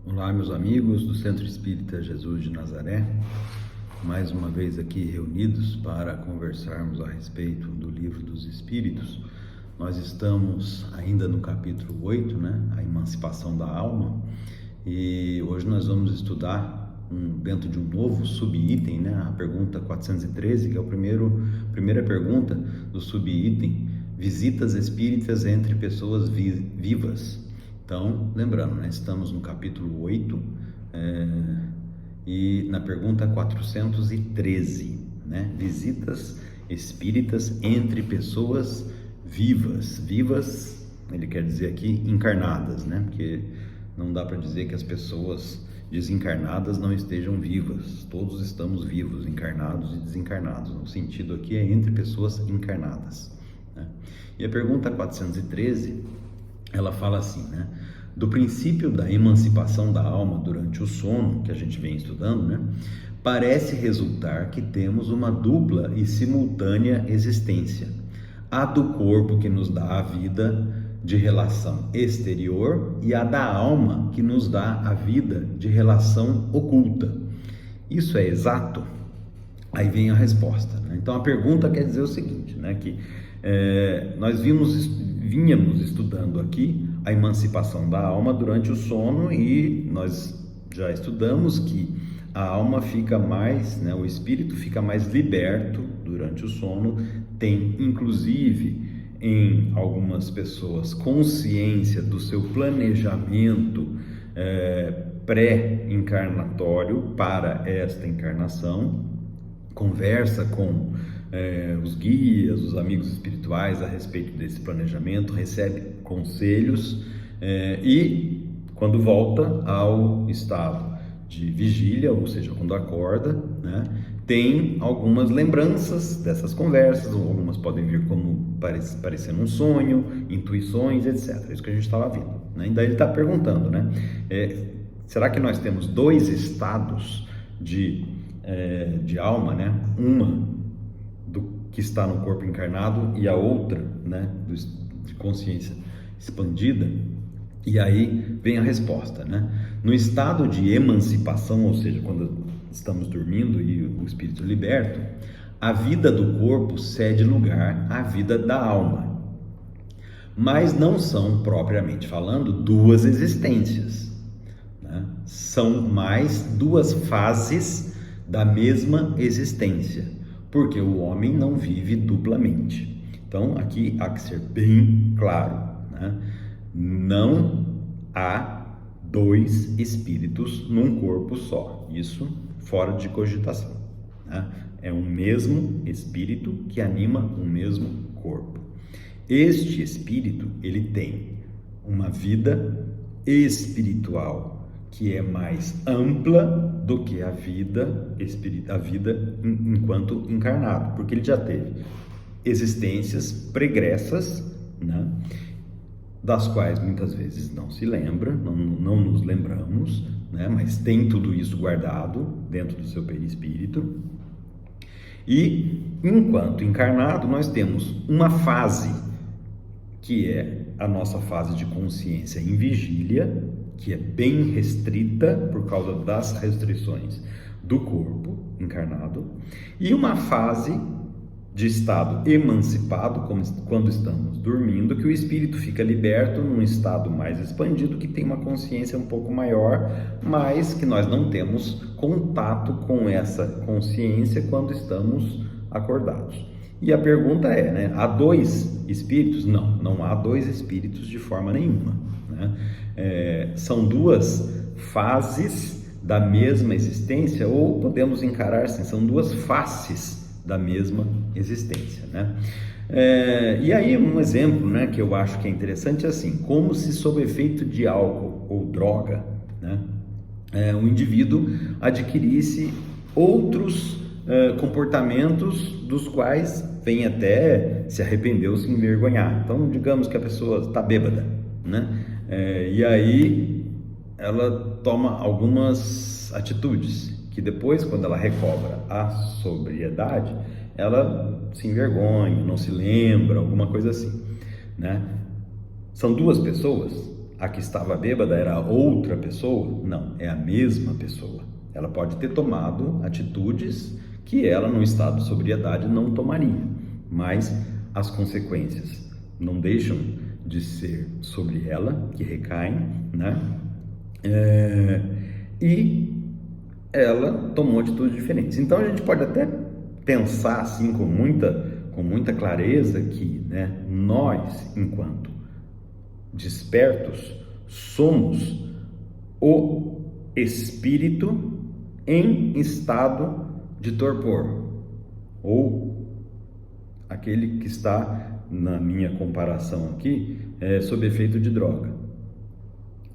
Olá, meus amigos do Centro Espírita Jesus de Nazaré, mais uma vez aqui reunidos para conversarmos a respeito do Livro dos Espíritos. Nós estamos ainda no capítulo 8, a emancipação da alma, e hoje nós vamos estudar dentro de um novo subitem, a pergunta 413, que é a primeira pergunta do subitem, visitas espíritas entre pessoas vivas. Então, lembrando, estamos no capítulo 8 e na pergunta 413, visitas espíritas entre pessoas vivas. Vivas, ele quer dizer aqui encarnadas, porque não dá para dizer que as pessoas desencarnadas não estejam vivas. Todos estamos vivos, encarnados e desencarnados. O sentido aqui é entre pessoas encarnadas. E a pergunta 413, ela fala assim, do princípio da emancipação da alma durante o sono, que a gente vem estudando, parece resultar que temos uma dupla e simultânea existência. A do corpo, que nos dá a vida de relação exterior, e a da alma, que nos dá a vida de relação oculta. Isso é exato? Aí vem a resposta. Então a pergunta quer dizer o seguinte, que nós vínhamos estudando aqui a emancipação da alma durante o sono, e nós já estudamos que a alma fica mais, o espírito fica mais liberto durante o sono, tem inclusive em algumas pessoas consciência do seu planejamento pré-encarnatório para esta encarnação, conversa com os guias, os amigos espirituais a respeito desse planejamento, recebe conselhos e quando volta ao estado de vigília, ou seja, quando acorda, tem algumas lembranças dessas conversas, algumas podem vir como parecendo um sonho, intuições, etc. É isso que a gente estava vendo. E daí ele está perguntando, será que nós temos dois estados de alma, uma que está no corpo encarnado e a outra, de consciência expandida? E aí vem a resposta, No estado de emancipação, ou seja, quando estamos dormindo e o espírito liberto, a vida do corpo cede lugar à vida da alma. Mas não são, propriamente falando, duas existências, São mais duas fases da mesma existência, porque o homem não vive duplamente. Então, aqui há que ser bem claro, Não há dois espíritos num corpo só, isso fora de cogitação, É um mesmo espírito que anima um mesmo corpo. Este espírito, ele tem uma vida espiritual que é mais ampla do que a vida enquanto encarnado, porque ele já teve existências pregressas, das quais muitas vezes não se lembra, não nos lembramos, mas tem tudo isso guardado dentro do seu perispírito. E enquanto encarnado, nós temos uma fase que é a nossa fase de consciência em vigília, que é bem restrita por causa das restrições do corpo encarnado, e uma fase de estado emancipado, como quando estamos dormindo, que o espírito fica liberto num estado mais expandido, que tem uma consciência um pouco maior, mas que nós não temos contato com essa consciência quando estamos acordados. E a pergunta é, há dois espíritos? Não há dois espíritos de forma nenhuma, são duas fases da mesma existência, ou podemos encarar assim, são duas faces da mesma existência, E aí um exemplo, que eu acho que é interessante é assim, como se sob efeito de álcool ou droga, um indivíduo adquirisse outros comportamentos dos quais vem até se arrepender ou se envergonhar. Então, digamos que a pessoa está bêbada, e aí ela toma algumas atitudes que depois, quando ela recobra a sobriedade, ela se envergonha, não se lembra, alguma coisa assim, São duas pessoas? a que estava bêbada era outra pessoa? Não, é a mesma pessoa. Ela pode ter tomado atitudes que ela, no estado de sobriedade, não tomaria, mas as consequências não deixam de ser sobre ela, que recaem, né? E ela tomou atitudes diferentes. Então a gente pode até pensar assim com muita clareza que, né, nós, enquanto despertos, somos o espírito em estado de torpor, ou aquele que está, na minha comparação aqui, sob efeito de droga.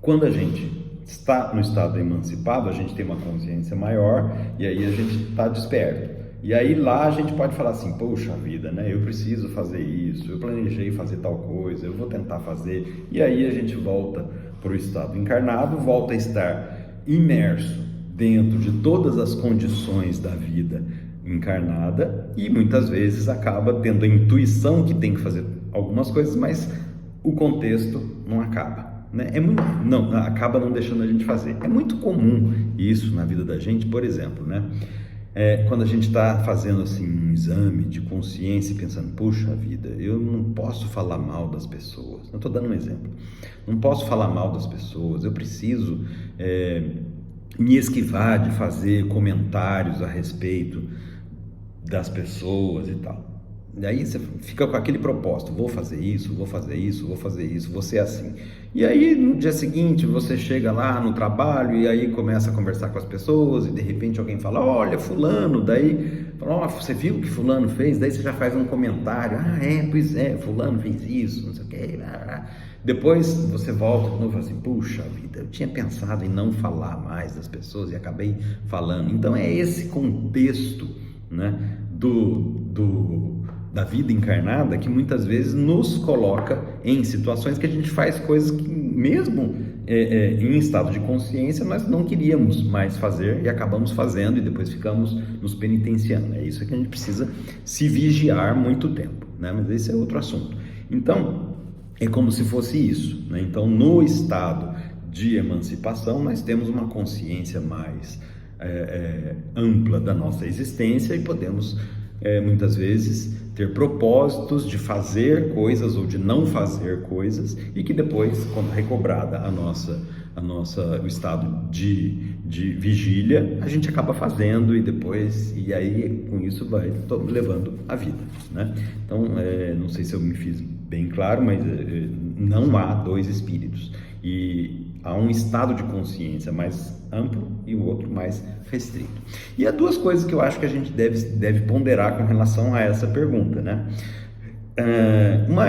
Quando a gente está no estado emancipado, a gente tem uma consciência maior e aí a gente está desperto. E aí lá a gente pode falar assim, poxa vida, né? Eu preciso fazer isso, eu planejei fazer tal coisa, eu vou tentar fazer. E aí a gente volta para o estado encarnado, volta a estar imerso dentro de todas as condições da vida encarnada e muitas vezes acaba tendo a intuição que tem que fazer algumas coisas, mas o contexto não acaba, né? Acaba não deixando a gente fazer. É muito comum isso na vida da gente, por exemplo, né? Quando a gente está fazendo assim um exame de consciência e pensando, puxa vida, eu não posso falar mal das pessoas. Eu estou dando um exemplo. Não posso falar mal das pessoas, eu preciso me esquivar de fazer comentários a respeito das pessoas e tal. E aí você fica com aquele propósito, vou fazer isso, vou fazer isso, vou fazer isso, vou ser assim. E aí no dia seguinte você chega lá no trabalho e aí começa a conversar com as pessoas e de repente alguém fala, olha fulano, daí fala, oh, você viu o que fulano fez? Daí você já faz um comentário, pois é, fulano fez isso, não sei o que. Depois você volta de novo e fala assim, puxa vida, eu tinha pensado em não falar mais das pessoas e acabei falando. Então é esse contexto, né, da vida encarnada que muitas vezes nos coloca em situações que a gente faz coisas que mesmo em estado de consciência nós não queríamos mais fazer e acabamos fazendo e depois ficamos nos penitenciando. É isso que a gente precisa se vigiar muito tempo, né? Mas esse é outro assunto. Então é como se fosse isso, né? Então no estado de emancipação nós temos uma consciência mais ampla da nossa existência e podemos muitas vezes ter propósitos de fazer coisas ou de não fazer coisas e que depois, quando recobrada o estado de vigília, a gente acaba fazendo e aí com isso vai levando a vida, né? Então, não sei se eu me fiz bem claro, mas não há dois espíritos e há um estado de consciência mais amplo e o outro mais restrito. E há duas coisas que eu acho que a gente deve ponderar com relação a essa pergunta, né? Uma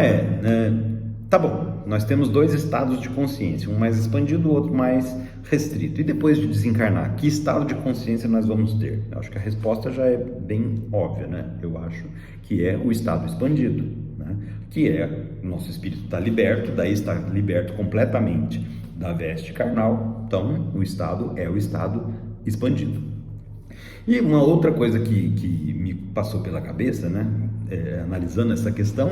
tá bom, nós temos dois estados de consciência, um mais expandido, o outro mais restrito. E depois de desencarnar, que estado de consciência nós vamos ter? Eu acho que a resposta já é bem óbvia, né? Eu acho que é o estado expandido, né? Que o nosso espírito está liberto, daí está liberto completamente da veste carnal, então o estado é o estado expandido. E uma outra coisa que me passou pela cabeça, né, analisando essa questão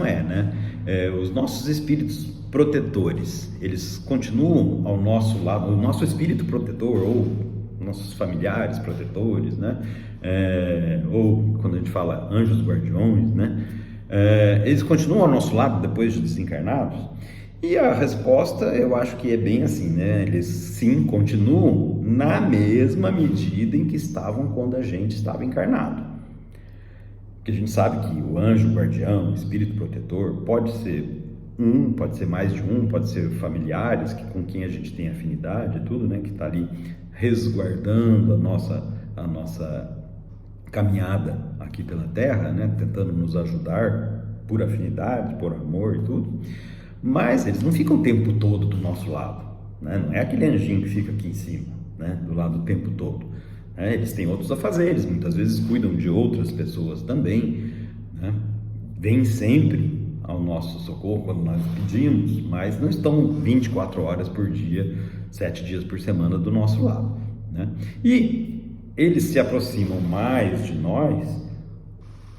os nossos espíritos protetores, eles continuam ao nosso lado, o nosso espírito protetor ou nossos familiares protetores, né, ou quando a gente fala anjos guardiões, né, eles continuam ao nosso lado depois de desencarnados? E a resposta eu acho que é bem assim, né? Eles sim continuam na mesma medida em que estavam quando a gente estava encarnado. Porque a gente sabe que o anjo guardião, o espírito protetor, pode ser pode ser mais de pode ser familiares com quem a gente tem afinidade e tudo, né? Que está ali resguardando a nossa caminhada aqui pela Terra, né? Tentando nos ajudar por afinidade, por amor e tudo. Mas eles não ficam o tempo todo do nosso lado, né? Não é aquele anjinho que fica aqui em cima, né? Do lado o tempo todo, né? Eles têm outros afazeres, muitas vezes cuidam de outras pessoas também, né? Vêm sempre ao nosso socorro quando nós pedimos, mas não estão 24 horas por dia, 7 dias por semana do nosso lado, né? E eles se aproximam mais de nós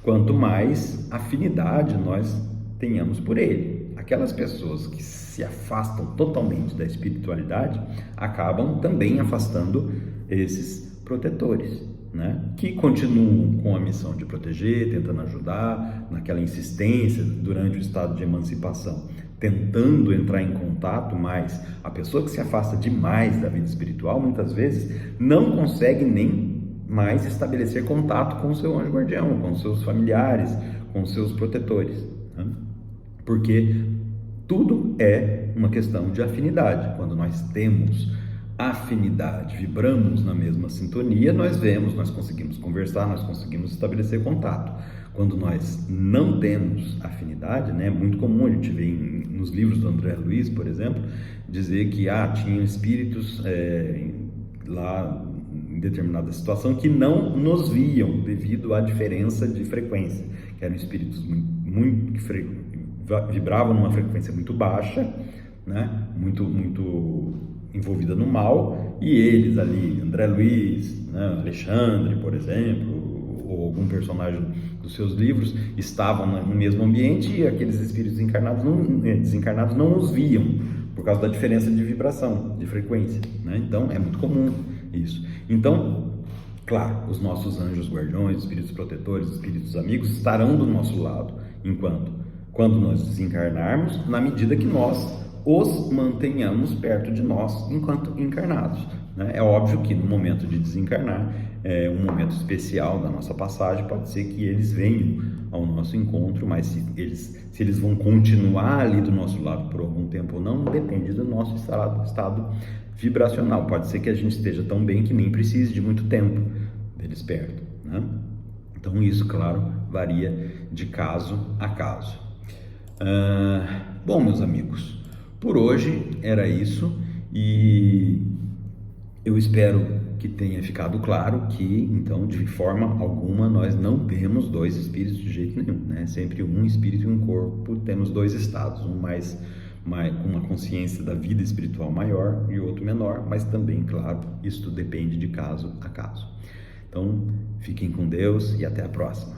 quanto mais afinidade nós tenhamos por ele. aquelas pessoas que se afastam totalmente da espiritualidade acabam também afastando esses protetores, né? Que continuam com a missão de proteger, tentando ajudar, naquela insistência durante o estado de emancipação, tentando entrar em contato, mas a pessoa que se afasta demais da vida espiritual, muitas vezes, não consegue nem mais estabelecer contato com o seu anjo guardião, com os seus familiares, com os seus protetores, né? Porque tudo é uma questão de afinidade. Quando nós temos afinidade, vibramos na mesma sintonia, nós vemos, nós conseguimos conversar, nós conseguimos estabelecer contato. Quando nós não temos afinidade, né, é muito comum a gente ver nos livros do André Luiz, por exemplo, dizer que tinham espíritos lá em determinada situação que não nos viam devido à diferença de frequência, que eram espíritos que vibravam numa frequência muito baixa, né, muito envolvida no mal, e eles ali, André Luiz, né, Alexandre, por exemplo, ou algum personagem dos seus livros, estavam no mesmo ambiente e aqueles espíritos desencarnados não os viam, por causa da diferença de vibração, de frequência, né? Então, é muito comum isso. Então, claro, os nossos anjos guardiões, espíritos protetores, espíritos amigos estarão do nosso lado, quando nós desencarnarmos, na medida que nós os mantenhamos perto de nós enquanto encarnados, né? É óbvio que no momento de desencarnar, um momento especial da nossa passagem, pode ser que eles venham ao nosso encontro, mas se eles vão continuar ali do nosso lado por algum tempo ou não, depende do nosso estado vibracional. Pode ser que a gente esteja tão bem que nem precise de muito tempo deles perto, né? Então isso, claro, varia de caso a caso. Bom, meus amigos, por hoje era isso, e eu espero que tenha ficado claro que, então, de forma alguma, nós não temos dois espíritos de jeito nenhum, né? Sempre um espírito e um corpo, temos dois estados, um com uma consciência da vida espiritual maior e outro menor, mas também, claro, isso depende de caso a caso. Então, fiquem com Deus e até a próxima.